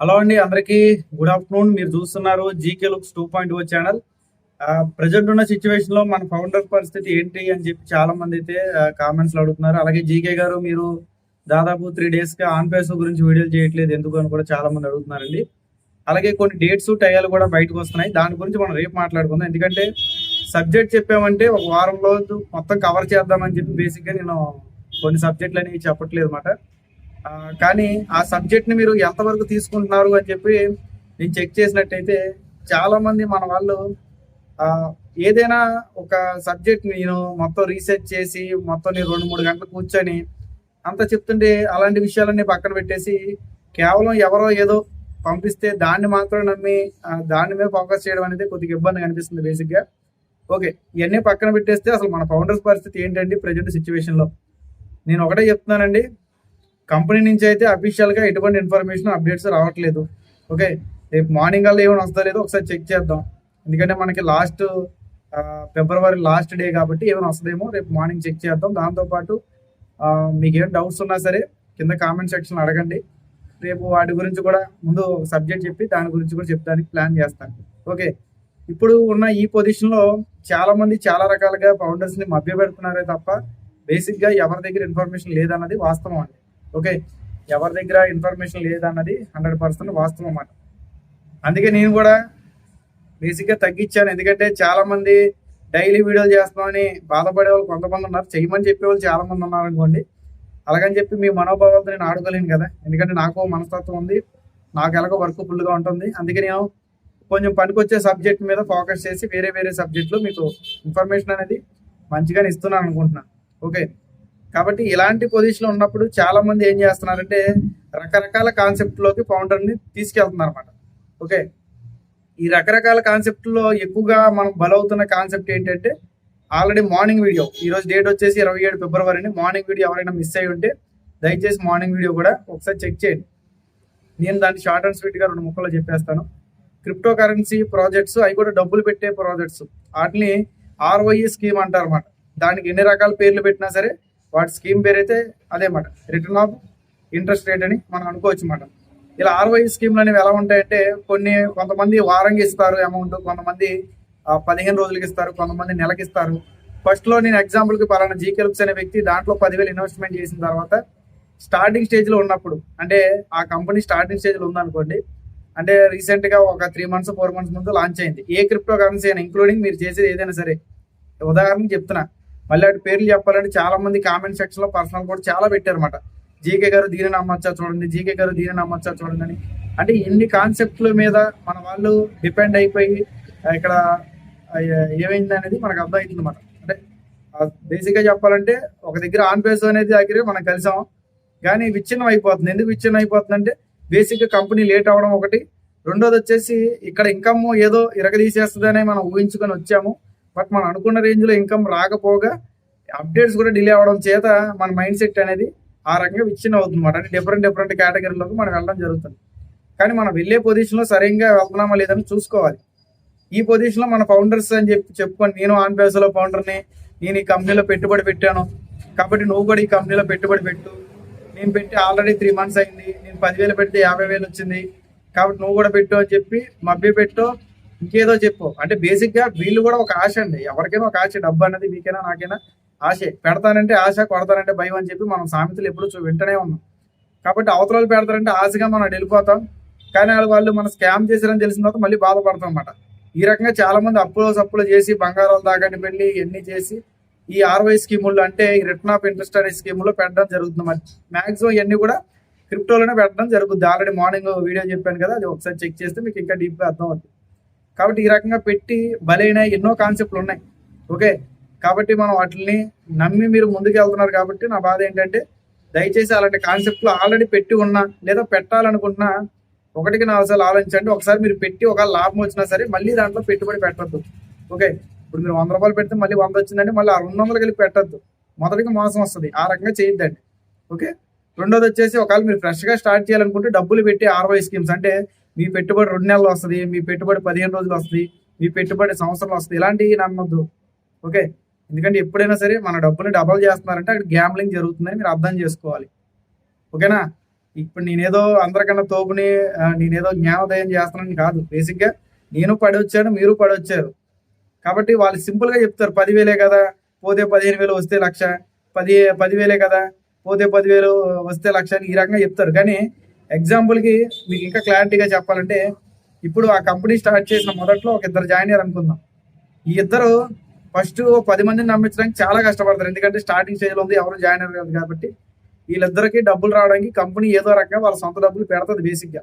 Hello అండి, అందరికీ good afternoon. మీరు చూస్తున్నారు జీకే లుక్స్ 2.0 ఛానల్. ప్రజెంట్ ఉన్న సిచ్యువేషన్ లో మన ఫౌండర్ పరిస్థితి ఏంటి అని చెప్పి చాలా మంది అయితే కామెంట్స్ అడుగుతున్నారు. అలాగే జీకే గారు, మీరు దాదాపు 3 days గా ఆన్ పేస్ గురించి వీడియోలు చేయట్లేదు ఎందుకు అని కూడా చాలా మంది అడుగుతున్నారండి. అలాగే కొన్ని డేట్స్ టయాలు కూడా బయటకు వస్తున్నాయి. దాని గురించి మనం రేపు మాట్లాడుకుందాం. ఎందుకంటే సబ్జెక్ట్ చెప్పామంటే ఒక వారం రోజు మొత్తం కవర్ చేద్దామని చెప్పి బేసిక్ గా నేను కొన్ని సబ్జెక్టులు అనేవి చెప్పట్లేదు అనమాట. కానీ ఆ సబ్జెక్ట్ ని మీరు ఎంతవరకు తీసుకుంటున్నారు అని చెప్పి నేను చెక్ చేసినట్టయితే చాలా మంది మన వాళ్ళు ఆ, ఏదైనా ఒక సబ్జెక్ట్ నేను మొత్తం రీసెర్చ్ చేసి మొత్తం నేను 2-3 గంటలు కూర్చొని అంత చెప్తుంటే అలాంటి విషయాలన్నీ పక్కన పెట్టేసి కేవలం ఎవరో ఏదో పంపిస్తే దాన్ని మాత్రం నమ్మి దాని మీద ఫోకస్ చేయడం అనేది కొద్దిగా ఇబ్బంది కనిపిస్తుంది బేసిక్ గా. ఓకే, ఇవన్నీ పక్కన పెట్టేస్తే అసలు మన ఫౌండర్స్ పరిస్థితి ఏంటండి ప్రజెంట్ సిచ్యువేషన్ లో? నేను ఒకటే చెప్తున్నానండి, కంపెనీ నుంచి అయితే అఫీషియల్ గా ఎటువంటి ఇన్ఫర్మేషన్ అప్డేట్స్ రావట్లేదు. ఓకే, రేపు మార్నింగ్ అలా ఏమైనా వస్తుందో లేదో ఒకసారి చెక్ చేద్దాం. ఎందుకంటే మనకి ఫిబ్రవరి లాస్ట్ డే కాబట్టి ఏమైనా వస్తుందేమో రేపు మార్నింగ్ చెక్ చేద్దాం. దాంతోపాటు మీకు ఏం డౌట్స్ ఉన్నా సరే కింద కామెంట్ సెక్షన్ అడగండి. రేపు వాటి గురించి కూడా ముందు సబ్జెక్ట్ చెప్పి దాని గురించి కూడా చెప్తానికి ప్లాన్ చేస్తాను. ఓకే, ఇప్పుడు ఉన్న ఈ పొజిషన్ లో చాలా మంది చాలా రకాలుగా ఫౌండర్స్ ని మభ్య పెడుతున్నారే తప్ప బేసిక్ గా ఎవరి దగ్గర ఇన్ఫర్మేషన్ లేదన్నది వాస్తవం అండి. ఓకే, ఎవరి దగ్గర ఇన్ఫర్మేషన్ లేదన్నది 100% వాస్తవం అన్నమాట. అందుకే నేను కూడా బేసిక్ గా తగ్గించాను. ఎందుకంటే చాలా మంది డైలీ వీడియోలు చేస్తున్నామని బాధపడే వాళ్ళు కొంతమంది ఉన్నారు, చేయమని చెప్పే వాళ్ళు చాలా మంది ఉన్నారు అనుకోండి. అలాగని చెప్పి మీ మనోభావాలతో నేను ఆడుకోలేను కదా, ఎందుకంటే నాకు మనస్తత్వం ఉంది, నాకు ఎలాగో వర్క్ ఫుల్గా ఉంటుంది. అందుకే నేను కొంచెం పనికొచ్చే సబ్జెక్ట్ మీద ఫోకస్ చేసి వేరే వేరే సబ్జెక్టులో మీకు ఇన్ఫర్మేషన్ అనేది మంచిగానే ఇస్తున్నాను అనుకుంటున్నాను. ఓకే, కాబట్టి ఇలాంటి పొజిషన్ ఉన్నప్పుడు చాలా మంది ఏం చేస్తున్నారంటే రకరకాల కాన్సెప్ట్ లోకి ఫౌండర్ ని తీసుకెళ్తున్నారు అనమాట. ఓకే, ఈ రకరకాల కాన్సెప్ట్ లో ఎక్కువగా మనం బలవుతున్న కాన్సెప్ట్ ఏంటంటే ఆల్రెడీ మార్నింగ్ వీడియో, ఈ రోజు డేట్ వచ్చేసి 27 ఫిబ్రవరి. మార్నింగ్ వీడియో ఎవరైనా మిస్ అయ్యి ఉంటే దయచేసి మార్నింగ్ వీడియో కూడా ఒకసారి చెక్ చేయండి. నేను దాన్ని షార్ట్ అండ్ స్వీట్ గా 2 ముక్కల్లో చెప్పేస్తాను. క్రిప్టో కరెన్సీ ప్రాజెక్ట్స్, అవి కూడా డబ్బులు పెట్టే ప్రాజెక్ట్స్, వాటిని ఆర్ఓఈ స్కీమ్ అంటారు అన్నమాట. దానికి ఎన్ని రకాల పేర్లు పెట్టినా సరే వాటి స్కీమ్ పేరు అయితే అదే మాట, రిటర్న్ ఆఫ్ ఇంట్రెస్ట్ రేట్ అని మనం అనుకోవచ్చు అన్నమాట. ఇలా ఆర్ఓఈ స్కీమ్లు అనేవి ఎలా ఉంటాయంటే కొంతమంది వారంగా ఇస్తారు అమౌంట్, కొంతమంది 15 రోజులకి ఇస్తారు, కొంతమంది నెలకి ఇస్తారు. ఫస్ట్ లో నేను ఎగ్జాంపుల్ కి పలానా జీకే లుక్స్ అనే వ్యక్తి దాంట్లో 10,000 ఇన్వెస్ట్మెంట్ చేసిన తర్వాత స్టార్టింగ్ స్టేజ్ లో ఉన్నప్పుడు, అంటే ఆ కంపెనీ స్టార్టింగ్ స్టేజ్ లో ఉందనుకోండి, అంటే రీసెంట్ గా ఒక 3 months 4 months ముందు లాంచ్ అయింది ఏ క్రిప్టో కరెన్సీ అయినా, ఇంక్లూడింగ్ మీరు చేసేది ఏదైనా సరే. ఉదాహరణకి చెప్తున్నా, మళ్ళీ వాటి పేర్లు చెప్పాలంటే చాలా మంది కామెంట్ సెక్షన్ లో పర్సనల్ కూడా చాలా పెట్టారన్నమాట. జీకే గారు దీని నమ్మచ్చా చూడండి, జీకే గారు దీని నమ్మచ్చా చూడండి అని. అంటే ఇన్ని కాన్సెప్ట్ల మీద మన వాళ్ళు డిపెండ్ అయిపోయి ఇక్కడ ఏమైంది అనేది మనకు అర్థం అవుతుంది అన్నమాట. అంటే బేసిక్ గా చెప్పాలంటే ఒక దగ్గర ఆన్ పేస్ అనేది దగ్గర మనం కలిసాం, కానీ విచ్ఛిన్నం అయిపోతుంది. ఎందుకు విచ్ఛిన్నం అయిపోతుంది అంటే బేసిక్ గా కంపెనీ లేట్ అవ్వడం ఒకటి, రెండోది వచ్చేసి ఇక్కడ ఇన్కమ్ ఏదో ఇరగదీసేస్తుందనే మనం ఊహించుకొని వచ్చాము. బట్ మనం అనుకున్న రేంజ్ లో ఇన్కమ్ రాకపోగా అప్డేట్స్ కూడా డిలే అవడం చేత మన మైండ్ సెట్ అనేది ఆ రకంగా విచ్ఛిన్నం అవుతుంది అనమాట. అంటే డిఫరెంట్ కేటగిరీలోకి మనం వెళ్ళడం జరుగుతుంది. కానీ మనం వెళ్ళే పొజిషన్ లో సరిగ్గా వెళ్తున్నామా లేదని చూసుకోవాలి. ఈ పొజిషన్ లో మన ఫౌండర్స్ అని చెప్పుకొని నేను ఆన్ పేస్ లో ఫౌండర్ని, నేను ఈ కంపెనీలో పెట్టుబడి పెట్టాను కాబట్టి నువ్వు కూడా ఈ కంపెనీలో పెట్టుబడి పెట్టు, నేను పెట్టి ఆల్రెడీ 3 months అయింది, నేను 10,000 పెడితే 50,000 వచ్చింది కాబట్టి నువ్వు కూడా పెట్టు అని చెప్పి మభ్య పెట్టు, ఇంకేదో చెప్పు. అంటే బేసిక్ గా వీళ్ళు కూడా ఒక ఆశ అండి, ఎవరికైనా ఒక ఆశ, డబ్బు అనేది మీకైనా నాకైనా ఆశే. పెడతానంటే ఆశ, కొడతానంటే భయం అని చెప్పి మనం సామెతలు ఎప్పుడు వింటనే ఉన్నాం. కాబట్టి అవతల పెడతారంటే ఆశగా మనం వెళ్ళిపోతాం, కానీ వాళ్ళు మనం స్కామ్ చేశారని తెలిసిన తర్వాత మళ్ళీ బాధపడతాం అన్నమాట. ఈ రకంగా చాలా మంది సప్పులు చేసి బంగారాలు దాకాని వెళ్ళి ఎన్ని చేసి ఈ ఆర్వై స్కీములు, అంటే ఈ రిటర్న్ ఆఫ్ ఇంట్రెస్ట్ అనే స్కీములో పెట్టడం జరుగుతుంది. మరి మాక్సిమం ఇవన్నీ కూడా క్రిప్టోలోనే పెట్టడం జరుగుతుంది. ఆల్రెడీ మార్నింగ్ వీడియో చెప్పాను కదా, అది ఒకసారి చెక్ చేస్తే మీకు ఇంకా డీప్ గా అర్థం అవుతుంది. కాబట్టి ఈ రకంగా పెట్టి బలైన ఎన్నో కాన్సెప్ట్లు ఉన్నాయి. ఓకే, కాబట్టి మనం వాటిని నమ్మి మీరు ముందుకు వెళ్తున్నారు. కాబట్టి నా బాధ ఏంటంటే దయచేసి అలాంటి కాన్సెప్ట్లు ఆల్రెడీ పెట్టి ఉన్నా లేదా పెట్టాలనుకుంటున్నా 1-4 సార్లు ఆలోచించండి. ఒకసారి మీరు పెట్టి ఒక లాభం వచ్చినా సరే మళ్ళీ దాంట్లో పెట్టుబడి పెట్టద్దు. ఓకే, ఇప్పుడు మీరు 100 రూపాయలు పెడితే మళ్ళీ 100 వచ్చిందంటే మళ్ళీ 200 కలిపి పెట్టద్దు, మొదటికి మోసం వస్తుంది. ఆ రకంగా చేయొద్దండి. ఓకే, రెండోది వచ్చేసి ఒకవేళ మీరు ఫ్రెష్ గా స్టార్ట్ చేయాలనుకుంటే డబ్బులు పెట్టి ఆర్వై స్కీమ్స్, అంటే మీ పెట్టుబడి 2 నెలలు వస్తుంది, మీ పెట్టుబడి 15 రోజులు వస్తుంది, మీ పెట్టుబడి సంవత్సరం వస్తుంది, ఇలాంటివి నమ్మద్దు. ఓకే, ఎందుకంటే ఎప్పుడైనా సరే మన డబ్బుని డబల్ చేస్తున్నారంటే అక్కడ గ్యాంబ్లింగ్ జరుగుతుందని మీరు అర్థం చేసుకోవాలి. ఓకేనా? ఇప్పుడు నేనేదో అందరికన్నా తోపుని నేనేదో జ్ఞానోదయం చేస్తున్నాను కాదు. బేసిక్గా నేను పడి వచ్చాను, మీరు పడి వచ్చారు. కాబట్టి వాళ్ళు సింపుల్ గా చెప్తారు 10,000 కదా, పోతే 15,000 వస్తే 1,00,000, 10,000 కదా, పోతే 10,000 వస్తే 1,00,000 అని ఈ రకంగా చెప్తారు. కానీ ఎగ్జాంపుల్ కి మీకు ఇంకా క్లారిటీగా చెప్పాలంటే, ఇప్పుడు ఆ కంపెనీ స్టార్ట్ చేసిన మొదట్లో ఒక ఇద్దరు జాయిన్ అయ్యారు అనుకుందాం. ఈ ఇద్దరు ఫస్ట్ 10 మందిని నమ్మించడానికి చాలా కష్టపడతారు. ఎందుకంటే స్టార్టింగ్ స్టేజ్ లో ఉంది, ఎవరు జాయిన్ అయ్యారు కాబట్టి. వీళ్ళిద్దరికి డబ్బులు రావడానికి కంపెనీ ఏదో రకంగా వాళ్ళ సొంత డబ్బులు పెడుతుంది. బేసిక్ గా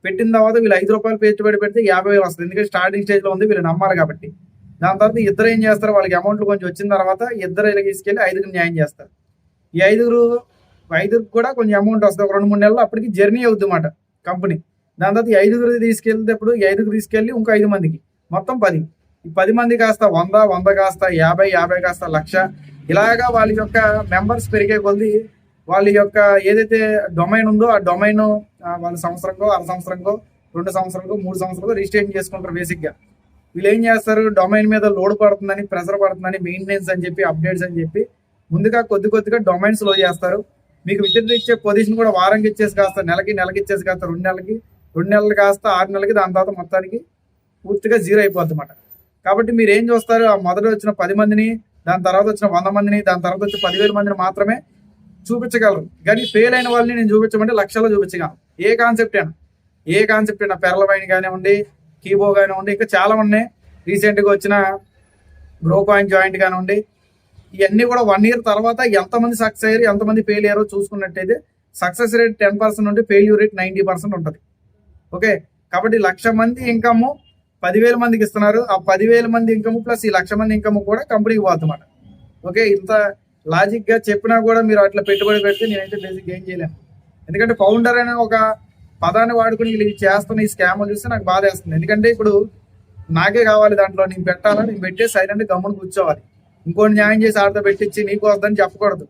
పెట్టిన తర్వాత వీళ్ళు ₹5 పెట్టుబడి పెడితే 50,000 వస్తుంది. ఎందుకంటే స్టార్టింగ్ స్టేజ్ లో ఉంది, వీళ్ళు నమ్మాలి కాబట్టి. దాని తర్వాత ఇద్దరు ఏం చేస్తారు, వాళ్ళకి అమౌంట్లు కొంచెం వచ్చిన తర్వాత ఇద్దరు తీసుకెళ్లి 5గురు న్యాయం చేస్తారు. ఈ ఐదుగురికి కూడా కొంచెం అమౌంట్ వస్తుంది. ఒక 2-3 నెలలు అప్పటికి జర్నీ అవుతుంది అన్నమాట కంపెనీ. దాని తర్వాత ఈ 5గురు తీసుకెళ్తేప్పుడు ఈ 5గురు తీసుకెళ్లి ఇంకో 5 మందికి మొత్తం 10. ఈ 10 మంది కాస్త 100 కాస్త 50 కాస్త 1,00,000 ఇలాగా వాళ్ళ యొక్క మెంబర్స్ పెరిగే కొద్ది వాళ్ళ యొక్క ఏదైతే డొమైన్ ఉందో ఆ డొమైన్ వాళ్ళ సంవత్సరంకో, అర సంవత్సరంకో, 2 సంవత్సరాలకో, 3 సంవత్సరాలకో రిజిస్ట్రేషన్ చేసుకుంటారు. బేసిక్ గా వీళ్ళు ఏం చేస్తారు, డొమైన్ మీద లోడ్ పడుతుందని, ప్రెషర్ పడుతుందని, మెయింటెనెన్స్ అని చెప్పి, అప్డేట్స్ అని చెప్పి ముందుగా కొద్దిగా డొమైన్స్ లో చేస్తారు. మీకు విత్డ్రా ఇచ్చే పొజిషన్ కూడా వారంకి ఇచ్చేసి కాస్త నెలకి ఇచ్చేసి కాస్త 2 నెలలు కాస్త 6 నెలలకి, దాని తర్వాత మొత్తానికి పూర్తిగా జీరో అయిపోద్ది అన్నమాట. కాబట్టి మీరు ఏం చూస్తారు, ఆ మొదట వచ్చిన 10 మందిని, దాని తర్వాత వచ్చిన 100 మందిని, దాని తర్వాత వచ్చిన 10,000 మందిని మాత్రమే చూపించగలరు. కానీ ఫెయిల్ అయిన వాళ్ళని నేను చూపించమంటే లక్షల్లో చూపించగలను. ఏ కాన్సెప్ట్ అయినా పెరల వైన్ కానివ్వండి, కీబో కానివ్వండి, ఇంకా చాలా ఉన్నాయి. రీసెంట్ గా వచ్చిన గ్రో కాయిన్ జాయింట్ కానివ్వండి, ఇవన్నీ కూడా 1 year తర్వాత ఎంతమంది సక్సెస్ అయ్యారు, ఎంతమంది ఫెయిల్ అయ్యారో చూసుకున్నట్టయితే సక్సెస్ రేట్ 10% నుండి ఫెయిల్యూర్ రేట్ 90% ఉంటుంది. ఓకే, కాబట్టి 1,00,000 మంది ఇన్కమ్ 10,000 మందికి ఇస్తున్నారు. ఆ 10,000 మంది ఇన్కమ్ ప్లస్ ఈ 1,00,000 మంది ఇన్కమ్ కూడా కంపెనీకి పోతుందన్నమాట. ఓకే, ఇంత లాజిక్ గా చెప్పినా కూడా మీరు అట్లా పెట్టుబడి పెడితే నేనైతే బేసిక్ ఏం చేయలేను. ఎందుకంటే ఫౌండర్ అనే ఒక పదాన్ని వాడుకుని వీళ్ళు చేస్తున్న ఈ స్కామ్లు చూస్తే నాకు బాధ వేస్తుంది. ఎందుకంటే ఇప్పుడు నాకే కావాలి, దాంట్లో నేను పెట్టాలని, నేను పెట్టే సైలెంట్ గమ్మును కూర్చోవాలి. ఇంకోటి న్యాయం చేసి ఆడతో పెట్టించి నీకు వద్దని చెప్పకూడదు.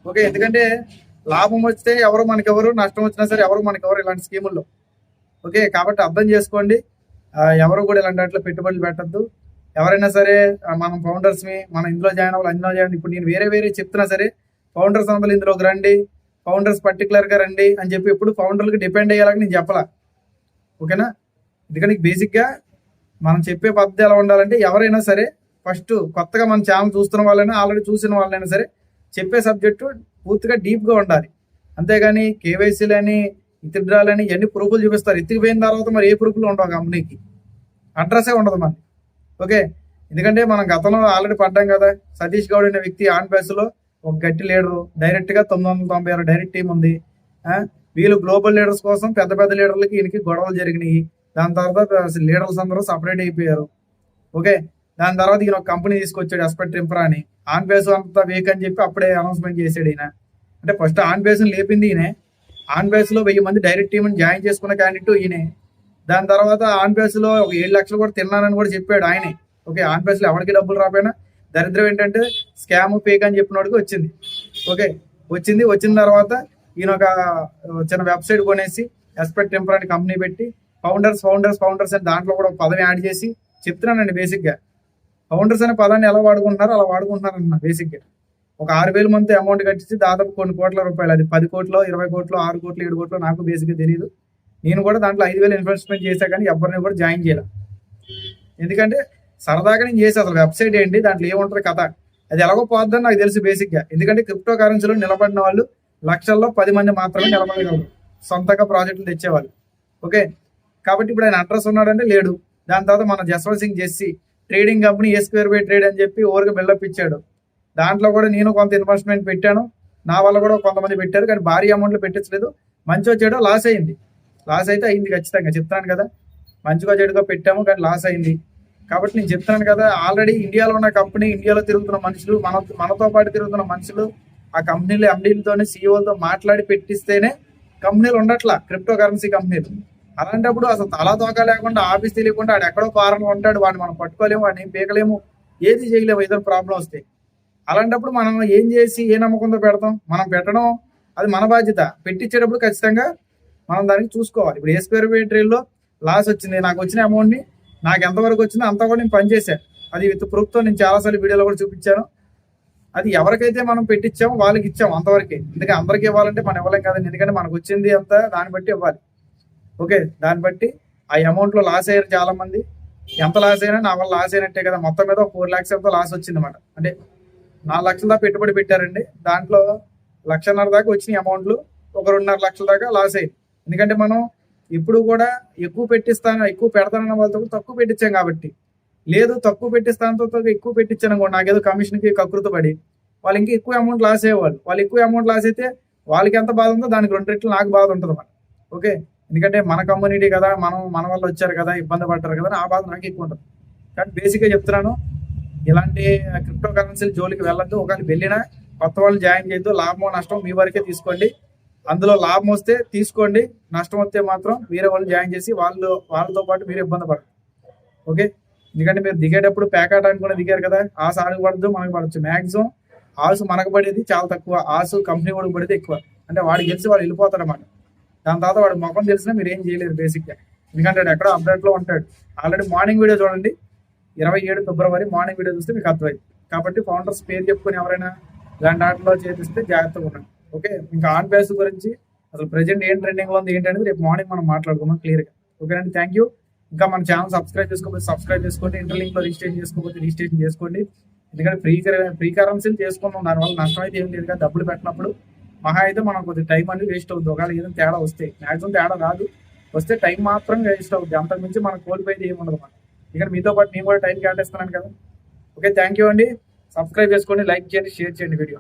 ఓకే, ఎందుకంటే లాభం వస్తే ఎవరు మనకెవరు, నష్టం వచ్చినా సరే ఎవరు మనకెవరు ఇలాంటి స్కీముల్లో. ఓకే, కాబట్టి అర్థం చేసుకోండి, ఎవరు కూడా ఇలాంటి వాటిలో పెట్టుబడులు పెట్టద్దు. ఎవరైనా సరే మనం ఫౌండర్స్ మన ఇందులో జాయిన్ అవ్వాలి, అందులో జాయిన్. ఇప్పుడు నేను వేరే చెప్తున్నా సరే ఫౌండర్స్ అందరూ ఇందులోకి రండి, ఫౌండర్స్ పర్టికులర్ గా రండి అని చెప్పి ఎప్పుడు ఫౌండర్లకు డిపెండ్ అయ్యేలాగా నేను చెప్పాలా. ఓకేనా, ఎందుకంటే బేసిక్ గా మనం చెప్పే పద్ధతి ఎలా ఉండాలంటే, ఎవరైనా సరే ఫస్ట్ కొత్తగా మన ఛానల్ చూస్తున్న వాళ్ళైనా, ఆల్రెడీ చూసిన వాళ్ళైనా సరే చెప్పే సబ్జెక్టు పూర్తిగా డీప్ గా ఉండాలి. అంతేగాని కేవైసీలని, విత్డ్రాలని ఇవన్నీ ప్రూఫ్లు చూపిస్తారు. ఎత్తికిపోయిన తర్వాత మరి ఏ ప్రూఫ్లు ఉండవు, కంపెనీకి అడ్రస్సే ఉండదు మనకి. ఓకే, ఎందుకంటే మనం గతంలో ఆల్రెడీ పడ్డాం కదా. సతీష్ గౌడ్ అనే వ్యక్తి ఆన్ బేస్ లో ఒక గట్టి లీడరు, డైరెక్ట్ గా 996 డైరెక్ట్ టీం ఉంది. వీళ్ళు గ్లోబల్ లీడర్స్ కోసం పెద్ద లీడర్లకి ఈయనకి గొడవలు జరిగినాయి. దాని తర్వాత లీడర్స్ అందరూ సపరేట్ అయిపోయారు. ఓకే, దాని తర్వాత ఈయన ఒక కంపెనీ తీసుకొచ్చాడు, ఎస్పెక్ట్ ఇంప్రా అని. ఆన్ బేస్ అంతా వేక్ అని చెప్పి అప్పుడే అనౌన్స్మెంట్ చేశాడు ఈయన. అంటే ఫస్ట్ ఆన్ బేస్ లేపింది ఈయనే. ఆన్ బేస్ లో 1000 మంది డైరెక్ట్ టీం జాయిన్ చేసుకున్న క్యాండిడేట్ ఈయనే. దాని తర్వాత ఆన్ బేస్ లో ఒక 7 లక్షలు కూడా తిన్నానని కూడా చెప్పాడు ఆయనే. ఓకే, ఆన్ బేస్ లో ఎవరికి డబ్బులు రాపోయినా దరిద్రం ఏంటంటే స్కామ్ ఫేక్ అని చెప్పినోడికి వచ్చింది. ఓకే, వచ్చిన తర్వాత ఈయన ఒక చిన్న వెబ్సైట్ కొనేసి ఎస్పెక్ట్ ఇంప్రా అని కంపెనీ పెట్టి ఫౌండర్స్ అని దాంట్లో కూడా ఒక పదవి యాడ్ చేసి చెప్తున్నానండి. బేసిక్ గా ఫౌండర్స్ అనే పదాన్ని ఎలా వాడుకుంటున్నారో అలా వాడుకుంటున్నారన్న. బేసిక్ గా ఒక 6,000 మంది అమౌంట్ కట్టించి దాదాపు కొన్ని కోట్ల రూపాయలు, అది 10 కోట్లు, 20 కోట్లు, 6 కోట్లు, 7 కోట్లు నాకు బేసిక్ గా తెలియదు. నేను కూడా దాంట్లో 5,000 ఇన్వెస్ట్మెంట్ చేశా, కానీ ఎవరిని కూడా జాయిన్ చేయాలి. ఎందుకంటే సరదాగా నేను చేసి అసలు వెబ్సైట్ ఏంటి, దాంట్లో ఏముంటుంది కథ, అది ఎలాగో పోద్దని నాకు తెలుసు బేసిక్ గా. ఎందుకంటే క్రిప్టో కరెన్సీలో నిలబడిన వాళ్ళు లక్షల్లో 10 మంది మాత్రమే నిలబడగలరు, సొంతగా ప్రాజెక్టులు తెచ్చేవాళ్ళు. ఓకే, కాబట్టి ఇప్పుడు ఆయన అడ్రస్ ఉన్నాడంటే లేడు. దాని తర్వాత మన Jaswant Singh Jessy trading company A² trade అని చెప్పి ఓవర్గా బిల్డప్ ఇచ్చాడు. దాంట్లో కూడా నేను కొంత ఇన్వెస్ట్మెంట్ పెట్టాను, నా వల్ల కూడా కొంతమంది పెట్టారు, కానీ భారీ అమౌంట్లో పెట్టించలేదు. మంచిగా చెడో లాస్ అయింది. లాస్ అయితే అయింది ఖచ్చితంగా, చెప్తాను కదా. మంచిగా చెడుగా పెట్టాము కానీ లాస్ అయింది. కాబట్టి నేను చెప్తున్నాను కదా, ఆల్రెడీ ఇండియాలో ఉన్న కంపెనీ, ఇండియాలో తిరుగుతున్న మనుషులు, మనతో పాటు తిరుగుతున్న మనుషులు ఆ కంపెనీలు ఎండీలతోనే, సీఈఓలతో మాట్లాడి పెట్టిస్తేనే కంపెనీలు ఉండట్లా, క్రిప్టో కరెన్సీ కంపెనీలు. అలాంటప్పుడు అసలు తలా తోక లేకుండా, ఆఫీస్ తెలియకుండా ఆడు ఎక్కడో ఫారెన్లో ఉంటాడు, వాడిని మనం పట్టుకోలేము, వాడిని ఏం పీకలేము, ఏది చేయలేము ఏదైనా ప్రాబ్లం వస్తే. అలాంటప్పుడు మనం ఏం చేసి ఏ నమ్మకంతో పెడతాం? మనం పెట్టడం అది మన బాధ్యత. పెట్టించేటప్పుడు ఖచ్చితంగా మనం దానికి చూసుకోవాలి. ఇప్పుడు A² ట్రేడ్లో లాస్ వచ్చింది, నాకు వచ్చిన అమౌంట్ని నాకు ఎంతవరకు వచ్చిందో అంత కూడా నేను పనిచేశాను. అది విత్ ప్రూఫ్తో నేను చాలాసార్లు వీడియోలో కూడా చూపించాను. అది ఎవరికైతే మనం పెట్టించామో వాళ్ళకి ఇచ్చాము అంతవరకే. ఎందుకంటే అందరికి ఇవ్వాలంటే మనం ఇవ్వలేం కదండి, ఎందుకంటే మనకు వచ్చింది అంతా దాన్ని బట్టి ఇవ్వాలి. ఓకే, దాన్ని బట్టి ఆ అమౌంట్లో లాస్ అయ్యారు చాలా మంది. ఎంత లాస్ అయినా నా వల్ల లాస్ అయినట్టే కదా. మొత్తం మీద 4 lakhs ఎంతో లాస్ వచ్చింది అనమాట. అంటే 4 లక్షల దాకా పెట్టుబడి పెట్టారండి, దాంట్లో 1.5 దాకా వచ్చిన అమౌంట్లు ఒక 2.5 లక్షల దాకా లాస్ అయ్యింది. ఎందుకంటే మనం ఇప్పుడు కూడా ఎక్కువ పెడతానన్న వాళ్ళతో కూడా తక్కువ పెట్టించాం కాబట్టి. లేదు తక్కువ పెట్టిస్తానంతో ఎక్కువ పెట్టించాను అనుకోండి, నాకేదో కమిషన్కి కకృత పడి వాళ్ళు ఇంకా ఎక్కువ అమౌంట్ లాస్ అయ్యేవాళ్ళు. వాళ్ళు ఎక్కువ అమౌంట్ లాస్ అయితే వాళ్ళకి ఎంత బాధ ఉందో దానికి 2 రెట్లు నాకు బాధ ఉంటుంది అన్నమాట. ఓకే, ఎందుకంటే మన కమ్యూనిటీ కదా, మన వల్ల వచ్చారు కదా, ఇబ్బంది పడ్డారు కదా, ఆ బాధ నాకు ఎక్కువ ఉంటుంది. కానీ బేసిక్గా చెప్తున్నాను, ఇలాంటి క్రిప్టో కరెన్సీల జోలికి వెళ్ళొద్దు. ఒకవేళ వెళ్ళినా కొత్త వాళ్ళు జాయిన్ చేయొద్దు. లాభమో నష్టం మీ వరకే తీసుకోండి. అందులో లాభం వస్తే తీసుకోండి, నష్టం వస్తే మాత్రం వేరే వాళ్ళు జాయిన్ చేసి వాళ్ళతో పాటు మీరు ఇబ్బంది పడదు. ఓకే, ఎందుకంటే మీరు దిగేటప్పుడు ప్యాకెట్ అనుకుని దిగారు కదా, ఆశ ఆడుకు పడద్దు, మనకు పడచ్చు. మ్యాక్సిమం ఆశ మనకు పడేది చాలా తక్కువ, ఆశ కంపెనీ వాడికి పడేది ఎక్కువ. అంటే వాడికి తెలిసి వాడు వెళ్ళిపోతాడు అన్నమాట. దాని తర్వాత వాడు ముఖం తెలిసినా మీరు ఏం చేయలేరు బేసిక్గా, ఎందుకంటే వాడు ఎక్కడో అప్డేట్లో ఉంటాడు. ఆల్రెడీ మార్నింగ్ వీడియో చూడండి, 27 ఫిబ్రవరి మార్నింగ్ వీడియో చూస్తే మీకు అర్థమైంది. కాబట్టి ఫౌండర్స్ పేరు చెప్పుకొని ఎవరైనా ఇలాంటి ఆటలో చేపిస్తే జాగ్రత్తగా ఉండండి. ఓకే, ఇంకా ఆన్ బేస్ గురించి అసలు ప్రెజెంట్ ఏం ట్రెండింగ్లో ఉంది ఏంటనేది రేపు మార్నింగ్ మనం మాట్లాడుకుందాం క్లియర్గా. ఓకేనండి, థ్యాంక్ యూ. ఇంకా మన ఛానల్ సబ్స్క్రైబ్ చేసుకోండి, ఇంటర్లింక్లో రిజిస్ట్రేషన్ చేసుకోకపోతే రిజిస్ట్రేషన్ చేసుకోండి. ఎందుకంటే ఫ్రీ కరెన్సీలు చేసుకున్నాం, దానివల్ల నష్టం అయితే ఏం లేదు కదా. డబ్బులు పెట్టినప్పుడు మహా అయితే మనం కొద్దిగా టైం అనేది వేస్ట్ అవుతుంది. ఒకవేళ ఏదైనా తేడా వస్తే, మ్యాక్సిమం తేడా రాదు, వస్తే టైం మాత్రం వేస్ట్ అవుతుంది, అంతకుమించి మనకు కోల్పోయేది ఏమి ఉండదు. మనం ఇక్కడ మీతో పాటు నేను కూడా టైం కేటాయిస్తున్నాను కదా. ఓకే, థ్యాంక్ యూ అండి. సబ్స్క్రైబ్ చేసుకోండి, లైక్ చేయండి, షేర్ చేయండి వీడియో.